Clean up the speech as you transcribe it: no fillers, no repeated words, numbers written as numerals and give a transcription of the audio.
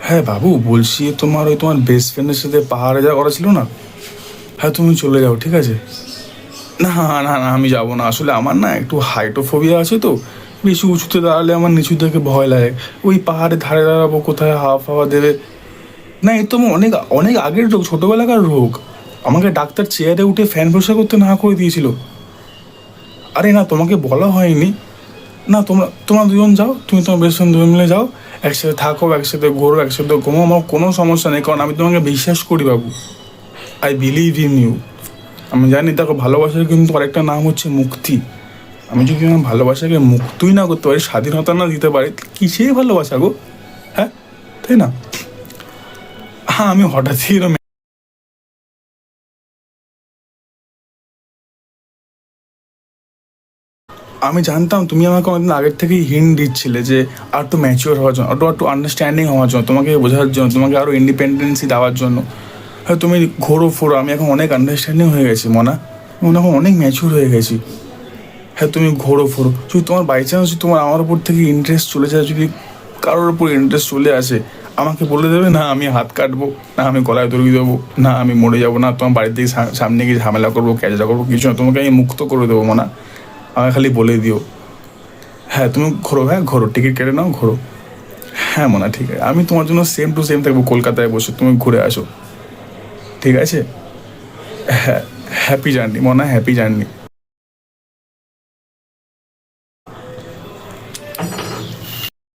হ্যাঁ বাবু, বলছি তোমার বেস্ট ফ্রেন্ডের সাথে পাহাড়ে যাওয়া করা ছিল না? হ্যাঁ তুমি চলে যাও, ঠিক আছে। না না না, আমি যাবো না, আসলে আমার না একটু হাইটোফোবিয়া আছে তো। বেশি উঁচুতে দাঁড়ালে আমার নিচু থেকে ভয় লাগে। ওই পাহাড়ে ধারে দাঁড়াবো, কোথায় হাওয়া ফাওয়া দেবে। না, এ তো আমার অনেক অনেক আগের রোগ, ছোটোবেলাকার রোগ। আমাকে ডাক্তার চেয়ারে উঠে ফ্যান পরিষ্কার করতে না করে দিয়েছিল। আরে না, তোমাকে বলা হয়নি। না, তোমরা তোমরা দুজন যাও, তুমি তোমার বেস্ট ফ্রেন্ড দুজন মিলে যাও। একসাথে থাকো, একসাথে ঘোরো, একসাথে ঘুমো, আমার কোনো সমস্যা নেই, কারণ আমি তোমাকে বিশ্বাস করি বাবু। I believe in you. আমি জানি, দেখো ভালোবাসার কিন্তু আরেকটা নাম হচ্ছে মুক্তি। আমি যদি আমার ভালোবাসাকে মুক্তই না করতে পারি, স্বাধীনতা না দিতে পারি, কিসের ভালোবাসা গো? হ্যাঁ, তাই না? হ্যাঁ, আমি হঠাৎই এরম। আমি জানতাম তুমি আমাকে অনেকদিন আগের থেকেই হিন্ট দিচ্ছিলে যে আর একটু ম্যাচিওর হওয়ার জন্য, একটু আন্ডারস্ট্যান্ডিং হওয়ার জন্য, তোমাকে বোঝার জন্য, তোমাকে আরও ইন্ডিপেন্ডেন্সি দেওয়ার জন্য। হ্যাঁ, তুমি ঘোরো ফোরো, আমি এখন অনেক আন্ডারস্ট্যান্ডিং হয়ে গেছি মনা। আমি এখন অনেক ম্যাচিওর হয়ে গেছি। হ্যাঁ, তুমি ঘোরো ফোরো, যদি তোমার বাই চান্স তোমার আমার উপর থেকে ইন্টারেস্ট চলে যায়, যদি কারোর উপর ইন্টারেস্ট চলে আসে, আমাকে বলে দেবে না আমি হাত কাটবো, না আমি গলায় দড়ি দেবো, না আমি মরে যাবো, না তোমার বাড়ির দিকে সামনে গিয়ে ঝামেলা করবো, ক্যাচড়া করবো, কিছু না, তোমাকে আমি মুক্ত করে দেবো মনা। আমাকে খালি বলে দিও। হ্যাঁ তুমি ঘোরো, হ্যাঁ ঘোরো, টিকিট কেটে নাও, ঘোরো। হ্যাঁ মনা, ঠিক আছে, আমি তোমার জন্য সেম টু সেম থাকবো কলকাতায় বসে, তুমি ঘুরে আসো, ঠিক আছে। হ্যাঁ, হ্যাপি জার্নি মনা, হ্যাপি জার্নি।